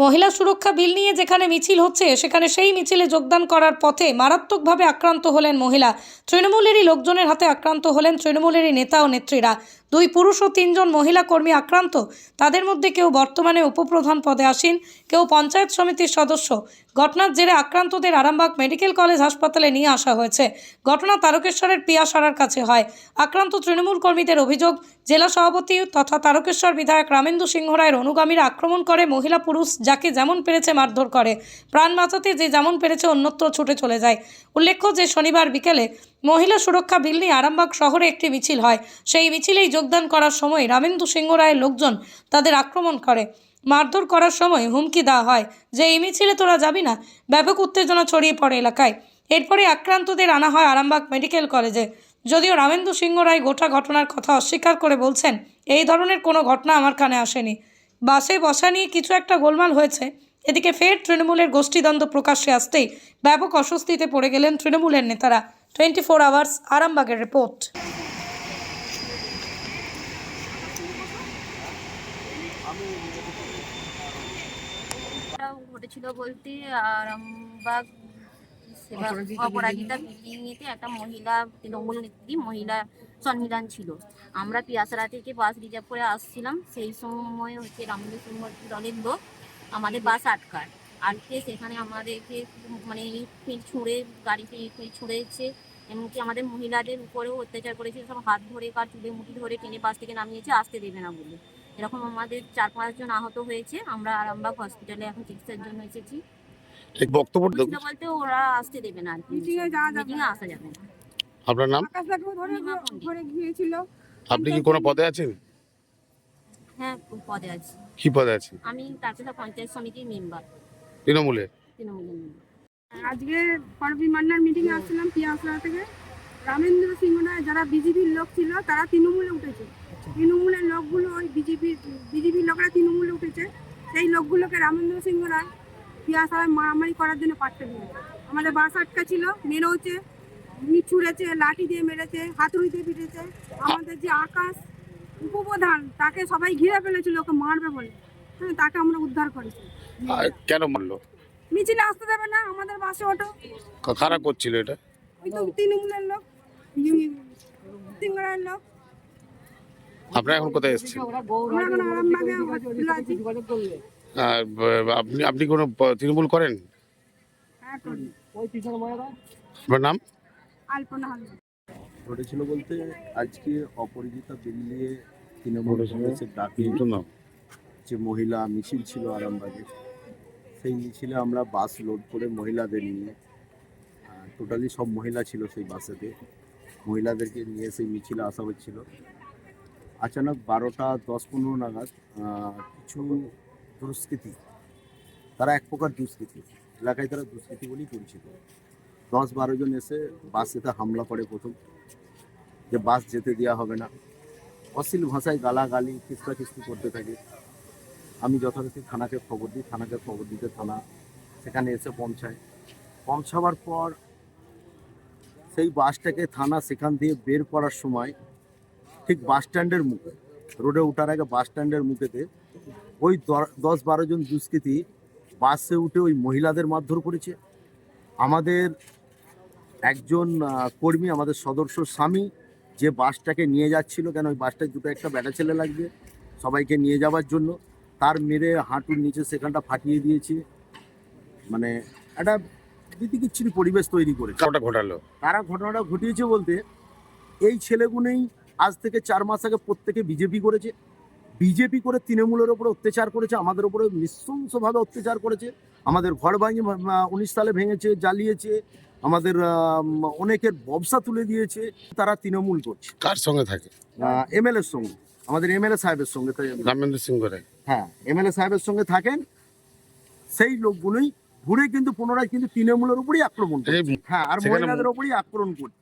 মহিলা সুরক্ষা বিল নিয়ে যেখানে মিছিল হচ্ছে সেখানে সেই মিছিলে যোগদান করার পথে মারাত্মকভাবে আক্রান্ত হলেন মহিলা। তৃণমূলেরই লোকজনের হাতে আক্রান্ত হলেন তৃণমূলেরই নেতা ও নেত্রীরা। 2 পুরুষ ও 3 জন মহিলা কর্মী আক্রান্ত। তাদের মধ্যে কেউ বর্তমানে উপপ্রধান পদে আসীন, কেউ পঞ্চায়েত সমিতির সদস্য। ঘটনার জেরে আক্রান্তদের আরামবাগ মেডিকেল কলেজ হাসপাতালে নিয়ে আসা হয়েছে। ঘটনা তারকেশ্বরের পিয়াসারার কাছে হয়। আক্রান্ত তৃণমূল কর্মীদের অভিযোগ, জেলা সভাপতি তথা তারকেশ্বর বিধায়ক রামেন্দু সিংহ রায়ের অনুগামীরা আক্রমণ করে মহিলা পুরুষ যাকে যেমন পেরেছে মারধর করে, প্রাণ বাঁচাতে যে যেমন পেরেছে অন্যত্র ছুটে চলে যায়। উল্লেখ্য যে শনিবার বিকেলে মহিলা সুরক্ষা বিল নিয়ে আরামবাগ শহরে একটি মিছিল হয়। সেই মিছিলেই যোগদান করার সময় রামেন্দু সিংহ রায়ের লোকজন তাদের আক্রমণ করে। মারধর করার সময় হুমকি দেওয়া হয় যে এই মিছিলে তোরা যাবি না। ব্যাপক উত্তেজনা ছড়িয়ে পড়ে এলাকায়। এরপরে আক্রান্তদের আনা হয় আরামবাগ মেডিকেল কলেজে। যদিও রামেন্দু সিংহ রায় গোটা ঘটনার কথা অস্বীকার করে বলছেন, এই ধরনের কোনো ঘটনা আমার কানে আসেনি। বাসে বসা নিয়ে কিছু একটা গোলমাল হয়েছে। এদিকে ফের তৃণমূলের গোষ্ঠীদ্বন্দ্ব প্রকাশ্যে আসতেই ব্যাপক অস্বস্তিতে পড়ে গেলেন তৃণমূলের নেতারা। 24 আওয়ার্স আরামবাগের রিপোর্ট। ঘটেছিল বলতে আরামবাগ অপরাজিতা বিল্ডিংয়েতে একটা মহিলা তৃণমূল নেত্রী মহিলা সম্মিলন ছিল। আমরা পিয়াসারা থেকে বাস রিজার্ভ করে আসছিলাম। সেই সময় হচ্ছে রামেন্দু সিংহ দলের লোক আমাদের বাস আটকে সেখানে আমাদেরকে মানে ছুঁড়ে গাড়িতে ছুঁড়েছে, এমনকি আমাদের মহিলাদের উপরেও অত্যাচার করেছে। সব হাত ধরে কার চুলে মুঠি ধরে টেনে বাস থেকে নামিয়েছে, আসতে দেবে না বলে। এরকম আমাদের 4-5 জন আহত হয়েছে। আমরা আরামবাগ হসপিটালে এখন চিকিৎসার জন্য এসেছি। বক্তব্য বলতে ওরা আসতে দেবে না, মিটিংয়ে আসা যাবে না। আপনার নাম? আপনি কি কোনো পদে আছেন? হ্যাঁ, পদে আছি। কি পদে আছেন? আমি তারকেশ্বর পঞ্চায়েত সমিতির মেম্বার, তৃণমূলের মেম্বার। আজকে পরবী মান্নার মিটিং এ আসছিলাম পিয়াসরা থেকে। রামেন্দ্র সিংহ রায় যারা বিজেপির লোক ছিল তারা তৃণমূলে উঠেছে। তৃণমূলের লোকগুলো ওই বিজেপির লোকরা তৃণমূলে উঠেছে। সেই লোকগুলোকে রামেন্দ্র সিংহ রায় পিয়াসরায় মারামারি করার জন্য পাঠাতে দিয়েছে। আমাদের বাস আটকা ছিল, মেরেছে, ছুঁড়েছে, লাঠি দিয়ে মেরেছে, হাতুড়ি দিয়ে পিটেছে। আমাদের যে আকাশ উপপ্রধান তাকে সবাই ঘিরে ফেলেছিল ওকে মারবে বলে। হ্যাঁ, তাকে আমরা উদ্ধার করেছি। কেন মারলো? মিছিলে আসতে দেবে না, আমাদের বাসে ওঠো। কারা করছিল এটা? ওই তো তৃণমূলের লোক, সিংহরায়ের লোক। আপনারা এখন কোথায় এসেছেন? আমরা এখন আরামবাগে হসপিটালে আছি। আপনি কোনো তৃণমূল করেন? হ্যাঁ, করি। আপনার নাম? আলপনা হালদার। ঘটেছিল বলতে আজকে অপরাজিতা বিল নিয়ে তৃণমূল কংগ্রেসের ডাকে যে মহিলা মিছিল ছিল আরামবাগে, সেই মিছিলে আমরা বাস লোড করে মহিলাদের নিয়ে, টোটালি সব মহিলা ছিল সেই বাসেতে, মহিলাদেরকে নিয়ে সেই মিছিলে আসা হচ্ছিল। আচানক 12টা 10-15 নাগাদ কিছু দুষ্কৃতী, তারা এক প্রকার দুষ্কৃতী, এলাকায় তারা দুষ্কৃতী বলেই পরিচিত, 10-12 জন এসে বাসেতে হামলা করে। প্রথম যে বাস যেতে দেওয়া হবে না, অশ্লীল ভাষায় গালাগালি খিস্তাখিস্তি করতে থাকে। আমি যথারীতি থানাকে খবর দিই, থানাকে খবর দিতে থানা সেখানে এসে পৌঁছাবার পর সেই বাসটাকে থানা সেখান দিয়ে বের করার সময় ঠিক বাস স্ট্যান্ডের মুখে, রোডে ওঠার আগে বাস স্ট্যান্ডের মুখেতে ওই 10-12 জন দুষ্কৃতী বাসে উঠে ওই মহিলাদের মারধর করেছে। আমাদের একজন কর্মী, আমাদের সদস্য স্বামী যে বাসটাকে নিয়ে যাচ্ছিল, কেন ওই বাসটায় দুটো একটা বেটা ছেলে লাগবে সবাইকে নিয়ে যাওয়ার জন্য, তার মেরে হাঁটুর নিচে সেখানটা ফাটিয়ে দিয়েছে। মানে একটা বিতিকিচ্ছিরি পরিবেশ তৈরি করেছে। তারা ঘটনাটা ঘটিয়েছে বলতে এই ছেলেগুলোই আজ থেকে 4 মাস আগে প্রত্যেকে বিজেপি করেছে, বিজেপি করে তৃণমূলের ওপরে অত্যাচার করেছে, আমাদের ওপরে নৃশংসভাবে অত্যাচার করেছে। আমাদের ঘর ভাঙিয়ে 19 সালে ভেঙেছে, জ্বালিয়েছে, আমাদের অনেকের ব্যবসা তুলে দিয়েছে। তারা তৃণমূল করছে। কার সঙ্গে থাকে? এমএলএর সঙ্গে, আমাদের এমএলএ সাহেবের সঙ্গে। রামেন্দ্র সিংহ রায়, হ্যাঁ, এমএলএ সাহেবের সঙ্গে থাকেন। সেই লোকগুলোই ঘুরে কিন্তু পুনরায় কিন্তু তৃণমূলের উপরই আক্রমণ করে। হ্যাঁ, আর মহিলাদের উপরই আক্রমণ করে।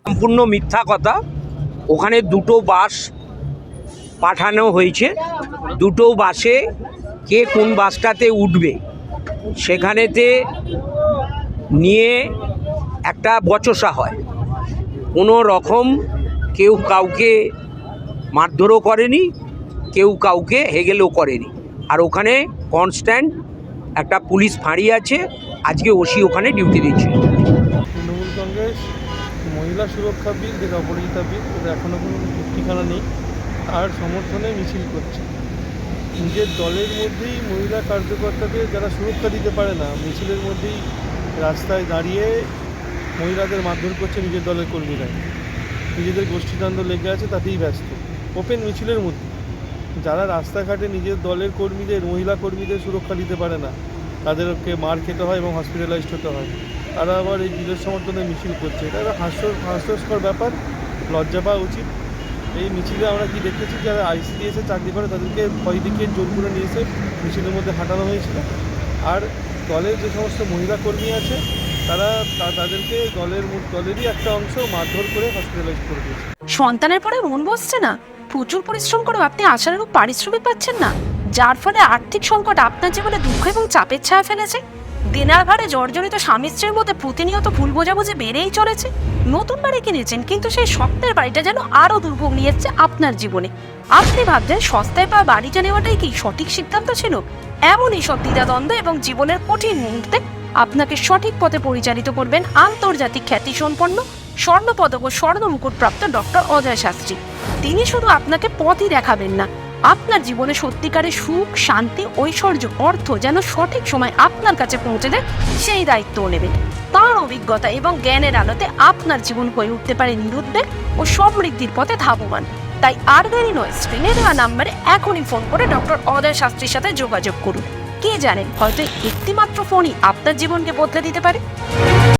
সম্পূর্ণ মিথ্যা কথা। ওখানে 2টো বাস পাঠানো হয়েছে, 2টো বাসে কে কোন বাসটাতে উঠবে সেখানেতে নিয়ে একটা বচসা হয়। কোনো রকম কেউ কাউকে মারধরও করেনি, কেউ কাউকে হেগেলও করেনি। আর ওখানে কনস্ট্যান্ট একটা পুলিশ ফাঁড়ি আছে, আজকে ওসি ওখানে ডিউটি দিচ্ছে। তৃণমূল কংগ্রেস মহিলা সুরক্ষা বিল যেটা অপরাজিতা বিল, ওটা এখনও কোনো ঠিকানা নেই, তার সমর্থনে মিছিল করছে। নিজের দলের মধ্যেই মহিলা কার্যকর্তাদের যারা সুরক্ষা দিতে পারে না, মিছিলের মধ্যেই রাস্তায় দাঁড়িয়ে মহিলাদের মারধর করছে নিজের দলের কর্মীরা। নিজেদের গোষ্ঠীদ্বন্দ্ব লেগে আছে, তাতেই ব্যস্ত। ওপেন মিছিলের মধ্যে যারা রাস্তাঘাটে নিজের দলের কর্মীদের, মহিলা কর্মীদের সুরক্ষা দিতে পারে না, তাদেরকে মার খেতে হয় এবং হসপিটালাইজড হতে হয়, তারা আবার এই বিলের সমর্থনে মিছিল করছে। এটা একটা হাস্যস্কর ব্যাপার, লজ্জা পাওয়া উচিত। এই মিছিলে আমরা কি দেখেছি, যারা আইসিডিএসে চাকরি করে তাদেরকে ভয় দেখিয়ে জোর করে নিয়ে এসে মিছিলের মধ্যে হাঁটানো হয়েছিল। আর দলের যে সমস্ত মহিলা কর্মী আছে তাদেরকে দলেরই একটা অংশ মারধর করে হসপিটালাইজ করে দিয়েছে। সন্তানের পরে মন বসছে না, প্রচুর পরিশ্রম করেও আপনি আশানুরূপ পারিশ্রমিক পাচ্ছেন না, যার ফলে আর্থিক সংকট আপনার জীবনে দুঃখ এবং চাপের ছায়া ফেলেছে। দিনার ভারে জর্জরিত স্বামী স্ত্রীর মধ্যে প্রতিনিয়ত ভুল বোঝাবুঝি বেড়েই চলেছে। নতুন বাড়ি কিনেছেন, কিন্তু সেই স্বপ্নের বাড়িটা যেন আরও দুর্ভোগ নিয়ে এসছে আপনার জীবনে। আপনি ভাবছেন সস্তায় পাওয়া বাড়িটা নেওয়াটাই কি সঠিক সিদ্ধান্ত ছিল? এমনই সব দ্বিধাদ্বন্দ্ব এবং জীবনের কঠিন মুহূর্তে আপনাকে সঠিক পথে পরিচালিত করবেন আন্তর্জাতিক খ্যাতিসম্পন্ন স্বর্ণপদক ও স্বর্ণ মুকুটপ্রাপ্ত ডক্টর অজয় শাস্ত্রী। তিনি শুধু আপনাকে পথই দেখাবেন না, আপনার জীবনে সত্যিকারের সুখ, শান্তি, ঐশ্বর্য, অর্থ যেন সঠিক সময় আপনার কাছে পৌঁছে দেয়, সেই দায়িত্বও নেবেন। তাঁর অভিজ্ঞতা এবং জ্ঞানের আলোতে আপনার জীবন হয়ে উঠতে পারে নিরুদ্বেগ ও সমৃদ্ধির পথে ধাবমান। তাই আর দেরি নয়, স্ক্রিনে দেওয়া নাম্বারে এখনই ফোন করে ডক্টর অজয় শাস্ত্রীর সাথে যোগাযোগ করুন। কে জানেন, হয়তো একটিমাত্র ফোনই আপনার জীবনকে বদলে দিতে পারে।